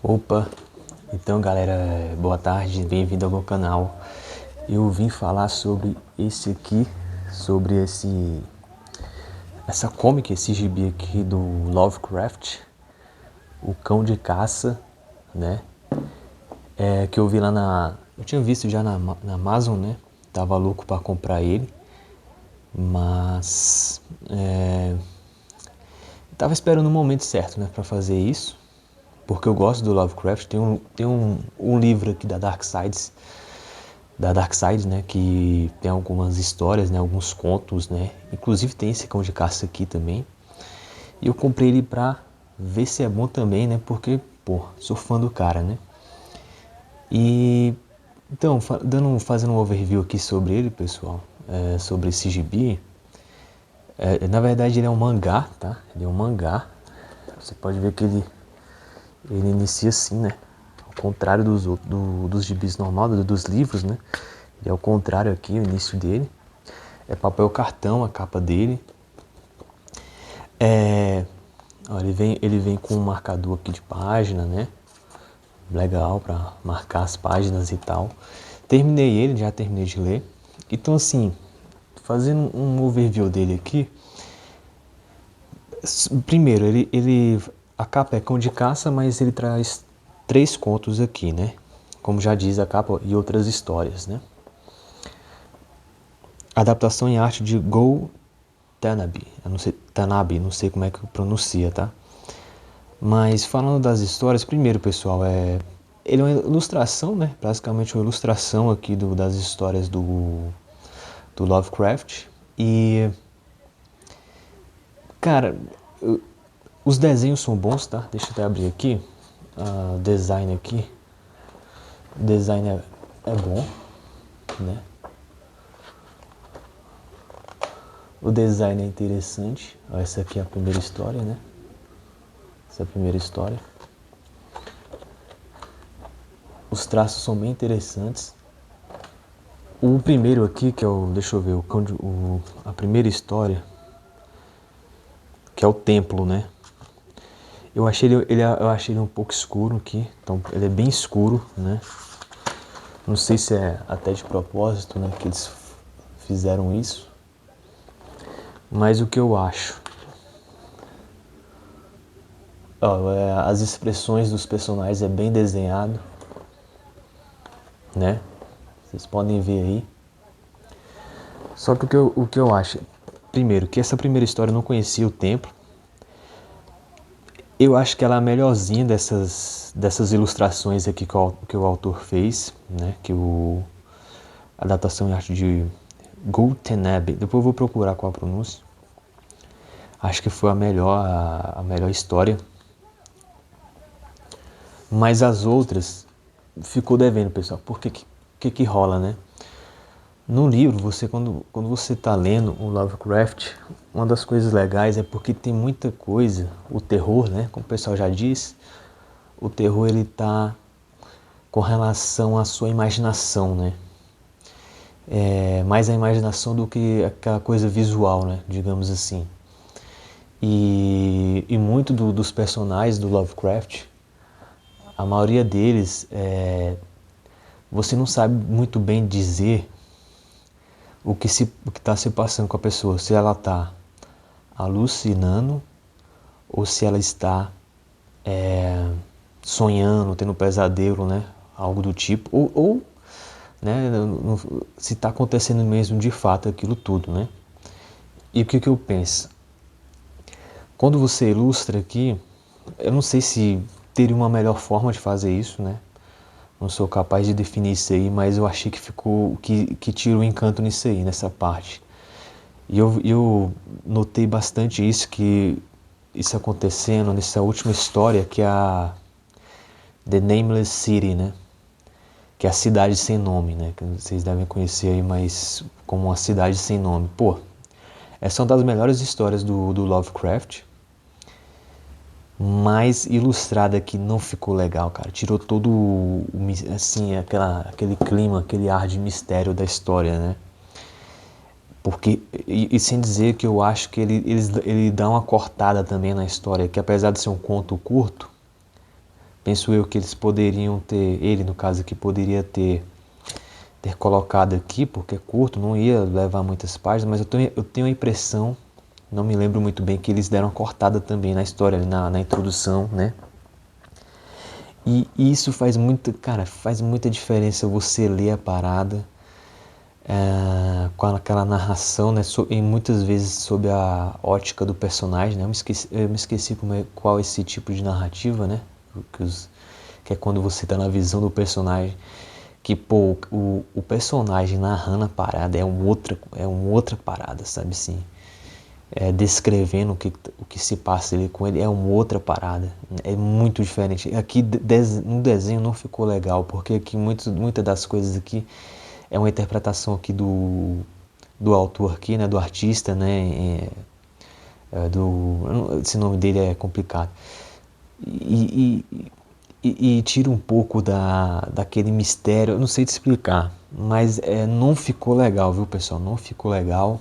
Opa, então galera, boa tarde, bem-vindo ao meu canal. Eu vim falar sobre esse aqui, sobre essa comic, esse gibi aqui do Lovecraft, o Cão de Caça, né? Que eu vi eu tinha visto já na Amazon, né? Tava louco para comprar ele, mas tava esperando o momento certo, né, para fazer isso. Porque eu gosto do Lovecraft. Tem um livro aqui da Dark Side, né, que tem algumas histórias, né, alguns contos, né, inclusive tem esse Cão de Caça aqui também. E eu comprei ele pra ver se é bom também, né, porque, pô, sou fã do cara, né. E, então, fazendo um overview aqui sobre ele, pessoal, sobre esse gibi. Na verdade ele é um mangá, tá, ele é um mangá. Você pode ver que ele inicia assim, né? Ao contrário dos gibis normais, dos livros, né? Ele é ao contrário aqui, o início dele. É papel cartão a capa dele. Ó, ele vem com um marcador aqui de página, né? Legal para marcar as páginas e tal. Terminei ele, já terminei de ler. Então assim, fazendo um overview dele aqui. Primeiro, a capa é Cão de Caça, mas ele traz 3 contos aqui, né? Como já diz a capa, e outras histórias, né? Adaptação em arte de Go Tanabe. Eu não sei, Tanabe, não sei como é que pronuncia, tá? Mas falando das histórias, primeiro, pessoal, ele é uma ilustração, né? Basicamente uma ilustração aqui das histórias do Lovecraft. E, cara, os desenhos são bons, tá? Deixa eu até abrir aqui. Design aqui. O design é bom, né? O design é interessante. Ó, essa aqui é a primeira história, né? Essa é a primeira história. Os traços são bem interessantes. O primeiro aqui, que é o... Deixa eu ver, a primeira história, que é o templo, né? Eu achei eu achei ele um pouco escuro aqui. Então, ele é bem escuro, né? Não sei se é até de propósito, né, que eles fizeram isso. Mas o que eu acho... Ó, as expressões dos personagens é bem desenhado, né? Vocês podem ver aí. Só que o que eu acho... Primeiro, que essa primeira história eu não conhecia o templo. Eu acho que ela é a melhorzinha dessas ilustrações aqui que o autor fez, né? A adaptação em arte de Gulteneb. Depois eu vou procurar qual a pronúncia. Acho que foi a melhor história. Mas as outras ficou devendo, pessoal. Por que rola, né? No livro, quando você está lendo o Lovecraft, uma das coisas legais é porque tem muita coisa, o terror, né? Como o pessoal já diz, o terror ele tá com relação à sua imaginação, né? Mais a imaginação do que aquela coisa visual, né? Digamos assim. E muito dos personagens do Lovecraft, a maioria deles, você não sabe muito bem dizer o que está se passando com a pessoa, se ela está alucinando ou se ela está sonhando, tendo um pesadelo, né? Algo do tipo, ou né? Se está acontecendo mesmo de fato aquilo tudo, né? E o que eu penso? Quando você ilustra aqui, eu não sei se teria uma melhor forma de fazer isso, né? Não sou capaz de definir isso aí, mas eu achei que ficou, que tira o encanto nisso aí, nessa parte. E eu notei bastante isso acontecendo nessa última história, que é a The Nameless City, né? Que é a cidade sem nome, né? Que vocês devem conhecer aí, mas como uma cidade sem nome. Pô, essa é uma das melhores histórias do Lovecraft, mas ilustrada que não ficou legal, cara. Tirou todo, assim, aquele clima, aquele ar de mistério da história, né? Porque, e sem dizer que eu acho que ele dá uma cortada também na história, que apesar de ser um conto curto, penso eu que eles poderiam ter, ele no caso aqui, poderia ter colocado aqui, porque é curto, não ia levar muitas páginas, mas eu tenho a impressão, não me lembro muito bem, que eles deram uma cortada também na história, na introdução, né? E isso faz muito, cara, faz muita diferença você ler a parada com aquela narração, né? E muitas vezes sob a ótica do personagem, né? Eu me esqueci qual é esse tipo de narrativa, né? Que é quando você tá na visão do personagem. Que, pô, o personagem narrando a parada é uma outra parada, sabe assim? Descrevendo o que se passa ali com ele é uma outra parada. É muito diferente. Aqui no desenho não ficou legal, porque aqui muitas das coisas aqui é uma interpretação aqui do autor aqui, né? Do artista, né? Esse nome dele é complicado. E tira um pouco daquele mistério. Eu não sei te explicar, mas não ficou legal, viu, pessoal? Não ficou legal.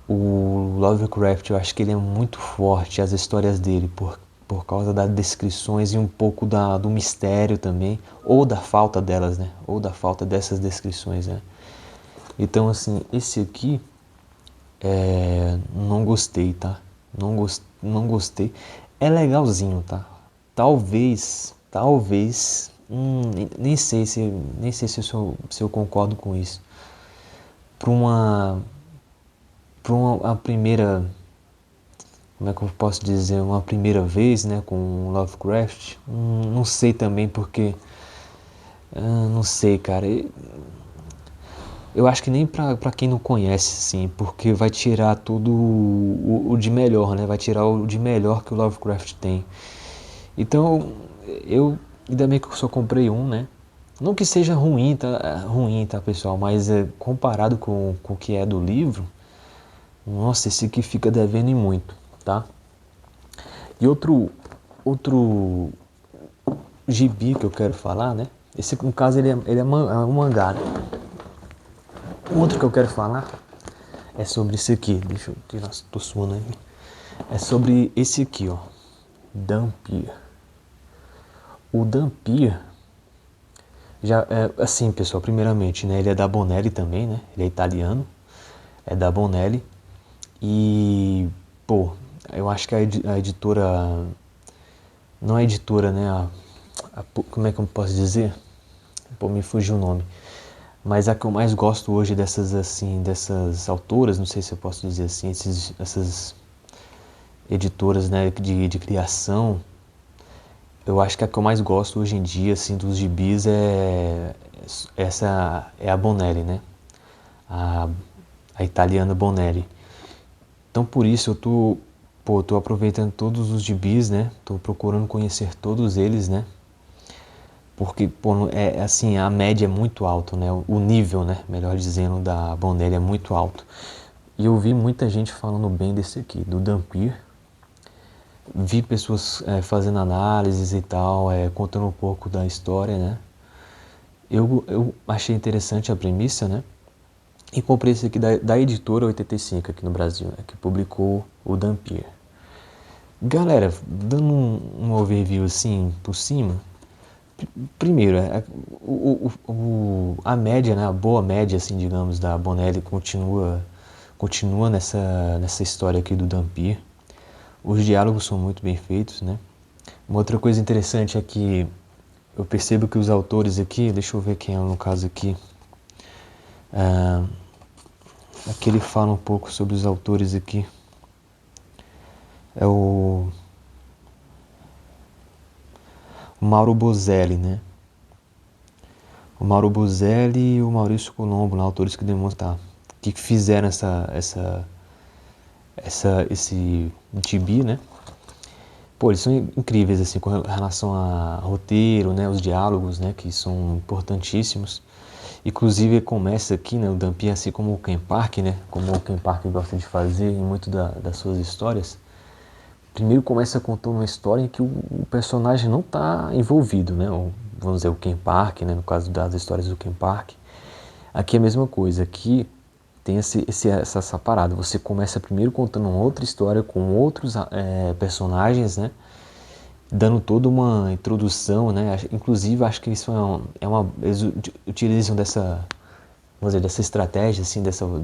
O Lovecraft, eu acho que ele é muito forte, as histórias dele, por causa das descrições e um pouco do mistério também, ou da falta delas, né? Ou da falta dessas descrições, né? Então, assim, esse aqui, não gostei, tá? Não gostei. É legalzinho, tá? Talvez, nem sei se eu concordo com isso. Para uma primeira, como é que eu posso dizer, uma primeira vez, né, com Lovecraft, não sei também porque, não sei, cara, eu acho que nem pra quem não conhece, assim, porque vai tirar tudo o de melhor, né, vai tirar o de melhor que o Lovecraft tem. Então, eu, ainda bem que eu só comprei um, né, não que seja ruim, tá, pessoal, mas comparado com o que é do livro, nossa, esse aqui fica devendo e muito, tá? E outro gibi que eu quero falar, né? Esse, no caso, ele é um mangá, né? O outro que eu quero falar é sobre esse aqui. Deixa eu tirar, tô suando aí. É sobre esse aqui, ó. Dhampir. O Dhampir, já é assim, pessoal, primeiramente, né? Ele é da Bonelli também, né? Ele é italiano, é da Bonelli. E, pô, eu acho que a editora, não a editora, né? Como é que eu posso dizer? Pô, me fugiu o nome. Mas a que eu mais gosto hoje dessas autoras, não sei se eu posso dizer assim, essas editoras, né, de criação, eu acho que a que eu mais gosto hoje em dia, assim, dos gibis essa é a Bonelli, né? A, a italiana Bonelli. Então por isso tô aproveitando todos os gibis, né? Tô procurando conhecer todos eles, né? Porque, pô, assim, a média é muito alta, né? O nível, né? Melhor dizendo, da Bonelli é muito alto. E eu vi muita gente falando bem desse aqui, do Dhampir. Vi pessoas fazendo análises e tal, contando um pouco da história, né? Eu achei interessante a premissa, né? E comprei esse aqui da editora 85 aqui no Brasil, né? Que publicou o Dhampir. Galera, dando um overview assim por cima, primeiro, a média, né, a boa média, assim, digamos, da Bonelli continua nessa história aqui do Dhampir. Os diálogos são muito bem feitos, né? Uma outra coisa interessante é que eu percebo que os autores aqui, deixa eu ver quem é no caso aqui, aqui ele fala um pouco sobre os autores aqui. É o Mauro Bozelli, né? O Mauro Bozelli e o Maurício Colombo, né, autores que demonstram, que fizeram esse gibi, né? Pô, eles são incríveis, assim, com relação a roteiro, né? Os diálogos, né? Que são importantíssimos. Inclusive, começa aqui, né? O Dhampir, assim como o Ken Park, né? Como o Ken Park gosta de fazer em muito das suas histórias. Primeiro começa contando uma história em que o personagem não está envolvido, né? Vamos dizer, o Ken Park, né? No caso das histórias do Ken Park. Aqui é a mesma coisa. Aqui tem essa parada. Você começa primeiro contando uma outra história com outros personagens, né? dando toda uma introdução, né? Inclusive, acho que isso eles utilizam dessa, vamos dizer, dessa estratégia, assim,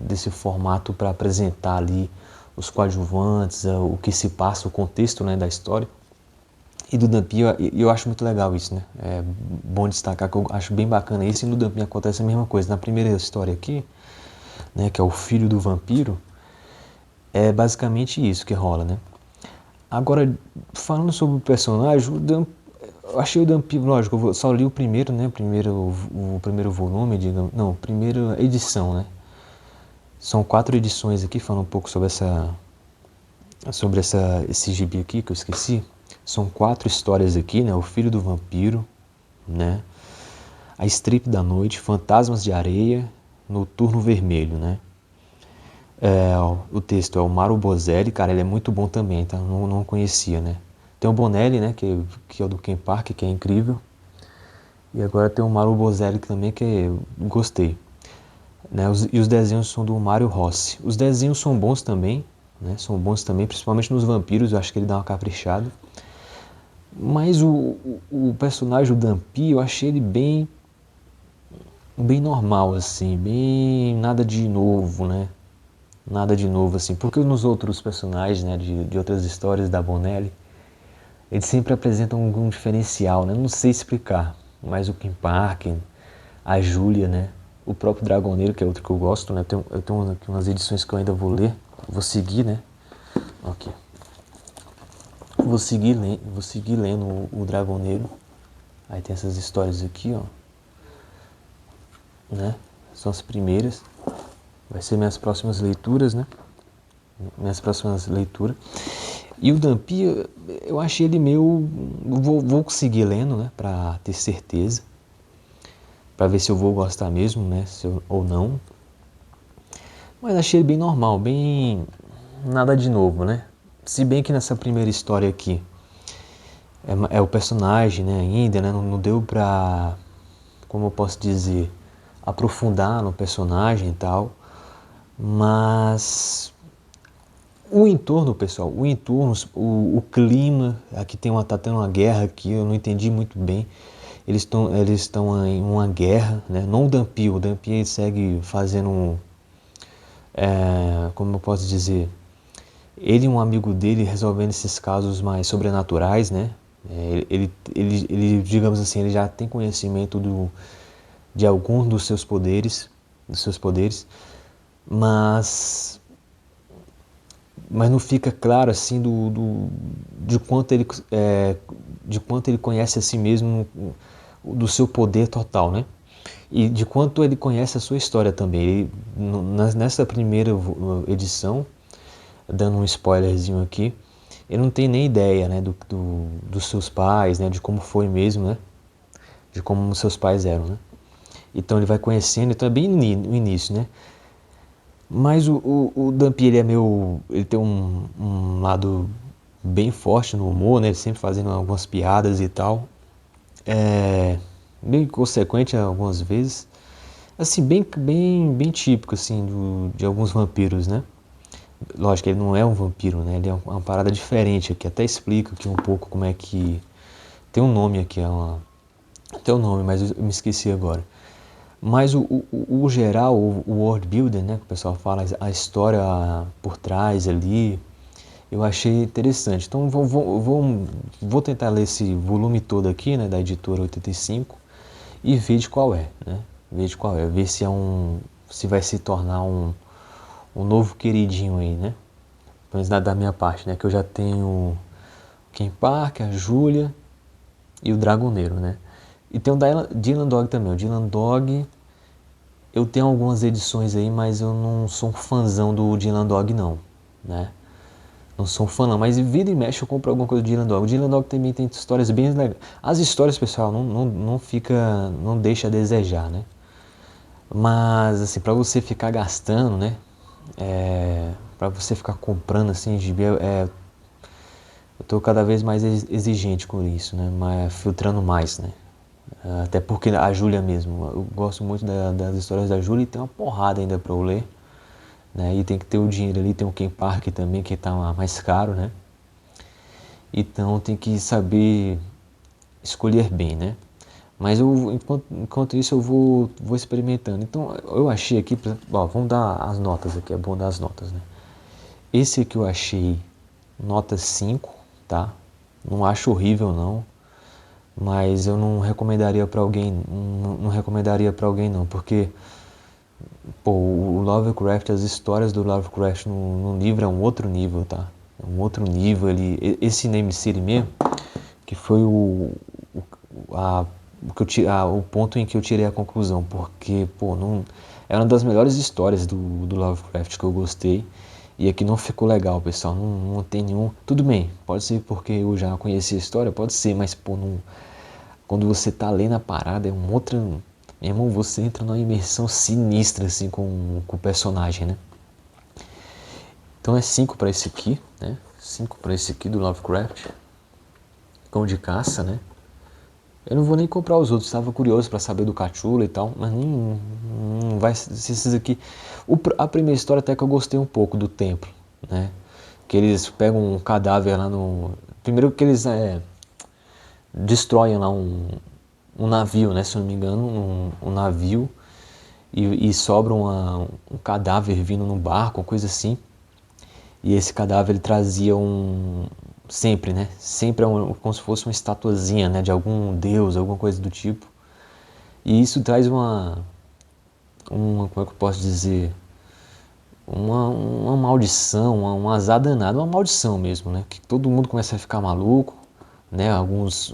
desse formato para apresentar ali os coadjuvantes, o que se passa, o contexto, né, da história. E do Dumpy, eu acho muito legal isso, né? É bom destacar que eu acho bem bacana isso. E no Dumpy acontece a mesma coisa. Na primeira história aqui, né, que é o filho do vampiro, é basicamente isso que rola, né? Agora, falando sobre o personagem, eu achei o Dumpy, lógico, eu só li o primeiro, né? O primeiro volume, digamos, não, primeira edição, né? São 4 edições aqui, falando um pouco esse gibi aqui que eu esqueci. São 4 histórias aqui, né? O Filho do Vampiro, né? A Strip da Noite, Fantasmas de Areia, Noturno Vermelho, né? O texto é o Mauro Bozelli, cara, ele é muito bom também, tá? Não conhecia, né? Tem o Bonelli, né? Que é o do Ken Park, que é incrível. E agora tem o Mauro Bozelli também, que gostei. Né? E os desenhos são do Mário Rossi. Os desenhos são bons também, né? São bons também, principalmente nos vampiros, eu acho que ele dá uma caprichada. Mas o personagem, o Dumpy, eu achei ele bem normal, assim, bem nada de novo, né? Nada de novo, assim, porque nos outros personagens, né, de outras histórias da Bonelli, eles sempre apresentam algum diferencial, né? Não sei explicar, mas o Kim Parker, a Júlia, né? O próprio Dragoneiro, que é outro que eu gosto, né? Eu tenho aqui umas edições que eu ainda vou ler, vou seguir, né? Aqui. Vou seguir lendo o Dragoneiro. Aí tem essas histórias aqui, ó, né? São as primeiras. Vai ser minhas próximas leituras, né? Minhas próximas leituras. E o Dumpy, eu achei ele meio... Vou conseguir lendo, né? Pra ter certeza. Pra ver se eu vou gostar mesmo, né? Ou não. Mas achei ele bem normal, bem... Nada de novo, né? Se bem que nessa primeira história aqui é o personagem, né? Ainda, né? Não deu pra... Como eu posso dizer... Aprofundar no personagem e tal. Mas... O entorno, pessoal, o entorno, o clima, aqui tá tendo uma guerra aqui, eu não entendi muito bem. Eles estão em uma guerra, né? Não o Dumpy ele segue fazendo, como eu posso dizer, ele e um amigo dele resolvendo esses casos mais sobrenaturais, né? Digamos assim, ele já tem conhecimento de alguns dos seus poderes, mas não fica claro assim de quanto ele conhece a si mesmo, do seu poder total, né? E de quanto ele conhece a sua história também. Nessa primeira edição, dando um spoilerzinho aqui, ele não tem nem ideia, né, dos seus pais, né, de como foi mesmo, né, de como seus pais eram, né. Então ele vai conhecendo, então é bem no início, né. Mas o Dumpy, ele tem um lado bem forte no humor, né? Ele sempre fazendo algumas piadas e tal. É, bem consequente algumas vezes. Assim, bem típico, assim, de alguns vampiros, né? Lógico que ele não é um vampiro, né? Ele é uma parada diferente aqui. Até explico aqui um pouco como é que... Tem um nome aqui, tem um nome, mas eu me esqueci agora. Mas o geral, o world building, né, que o pessoal fala, a história por trás ali, eu achei interessante. Então vou tentar ler esse volume todo aqui, né, da editora 85 e ver de qual é, né? Ver de qual é, ver se vai se tornar um novo queridinho aí, né? Pelo menos da minha parte, né, que eu já tenho o Ken Park, a Júlia e o Dragoneiro, né? E tem o Dylan Dog também. O Dylan Dog, eu tenho algumas edições aí, mas eu não sou um fãzão do Dylan Dog não, né? Não sou um fã não, mas vira e mexe eu compro alguma coisa do Dylan Dog. O Dylan Dog também tem histórias bem legais. As histórias, pessoal, não deixa a desejar, né? Mas, assim, pra você ficar gastando, né? Pra você ficar comprando, assim, gibi, eu tô cada vez mais exigente com isso, né? Mas filtrando mais, né? Até porque a Júlia mesmo, eu gosto muito das histórias da Júlia e tem uma porrada ainda pra eu ler, né? E tem que ter o dinheiro ali, tem o Ken Park também, que tá mais caro, né? Então tem que saber escolher bem, né? Mas enquanto isso eu vou experimentando. Então eu achei aqui, ó, vamos dar as notas aqui, é bom dar as notas, né? Esse aqui eu achei nota 5, tá? Não acho horrível não, mas eu não recomendaria para alguém, não recomendaria para alguém não, porque pô, o Lovecraft, as histórias do Lovecraft no livro é um outro nível, tá? É um outro nível ali. Esse Name City mesmo, que foi a, o ponto em que eu tirei a conclusão, porque, pô, não, é uma das melhores histórias do Lovecraft que eu gostei. E aqui não ficou legal, pessoal. Não tem nenhum. Tudo bem, pode ser porque eu já conheci a história, pode ser, mas, pô, não, quando você tá lendo a parada, é um outro. Meu irmão, você entra numa imersão sinistra, assim, com o personagem, né? Então é 5 para esse aqui, né? 5 para esse aqui do Lovecraft. Cão de caça, né? Eu não vou nem comprar os outros, estava curioso para saber do Cthulhu e tal, mas não vai ser esses aqui. A primeira história até que eu gostei um pouco do templo, né? Que eles pegam um cadáver lá no. Primeiro que eles destroem lá um navio, né? Se eu não me engano, um navio e sobra um cadáver vindo num barco, uma coisa assim. E esse cadáver ele trazia sempre, né? Sempre como se fosse uma estatuazinha, né? De algum deus, alguma coisa do tipo. E isso traz como é que eu posso dizer? Uma maldição, um azar danado, uma maldição mesmo, né? Que todo mundo começa a ficar maluco, né? Alguns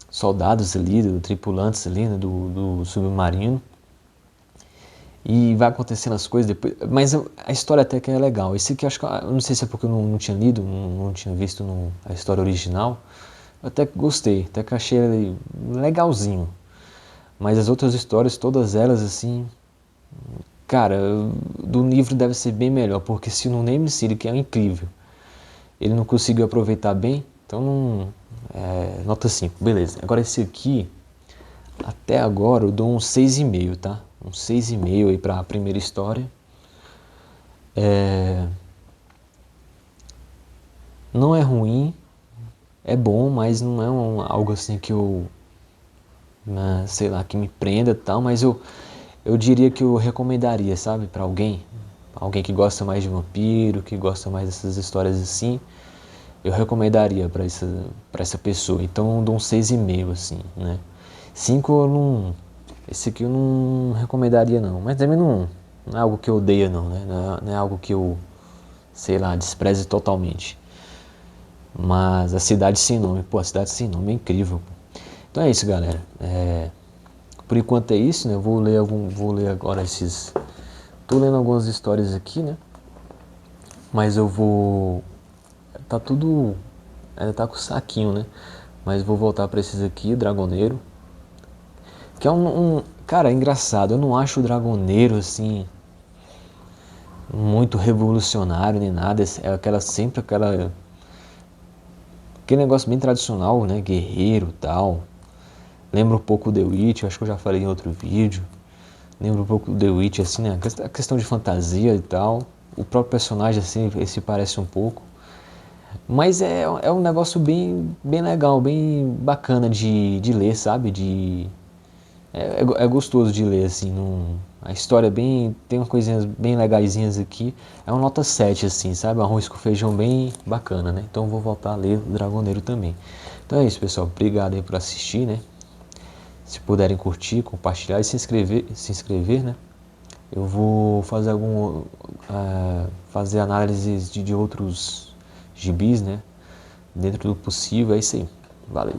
soldados ali, tripulantes ali, né? do submarino. E vai acontecendo as coisas depois. Mas a história até que é legal. Esse aqui, acho que, eu não sei se é porque eu não tinha lido, não tinha visto a história original. Eu até que gostei, até que achei ele legalzinho. Mas as outras histórias, todas elas, assim, cara, do livro deve ser bem melhor, porque se no Name City, que é incrível, ele não conseguiu aproveitar bem, então não. Nota 5, beleza. Agora esse aqui, até agora eu dou um 6,5, tá? Um 6,5 aí pra primeira história. Não é ruim, é bom, mas não é algo assim que eu, sei lá, que me prenda e tal, mas eu diria que eu recomendaria, sabe, pra alguém que gosta mais de vampiro, que gosta mais dessas histórias assim, eu recomendaria pra essa pessoa. Então eu dou um 6,5 assim, né? 5 eu não, esse aqui eu não recomendaria não, mas também não é algo que eu odeio não, né? Não é algo que eu, sei lá, despreze totalmente. Mas a Cidade Sem Nome, pô, a Cidade Sem Nome é incrível. Então é isso, galera. Por enquanto é isso, né? Eu vou ler agora esses. Tô lendo algumas histórias aqui, né? Mas eu vou. Tá tudo. Ainda tá com o saquinho, né? Mas vou voltar pra esses aqui, Dragoneiro. Que é cara, é engraçado. Eu não acho o Dragoneiro assim muito revolucionário nem nada. É aquele negócio bem tradicional, né? Guerreiro e tal. Lembra um pouco o The Witch, acho que eu já falei em outro vídeo. Lembra um pouco do The Witch, assim, né? A questão de fantasia e tal. O próprio personagem, assim, esse parece um pouco. Mas é um negócio bem legal, bem bacana de ler, sabe? É gostoso de ler, assim. A história tem umas coisinhas bem legaisinhas aqui. É uma nota 7 assim, sabe? Um arroz com feijão bem bacana, né? Então eu vou voltar a ler o Dragoneiro também. Então é isso, pessoal. Obrigado aí por assistir, né? Se puderem curtir, compartilhar e se inscrever, né? Eu vou fazer fazer análises de outros gibis, né? Dentro do possível, é isso aí. Valeu.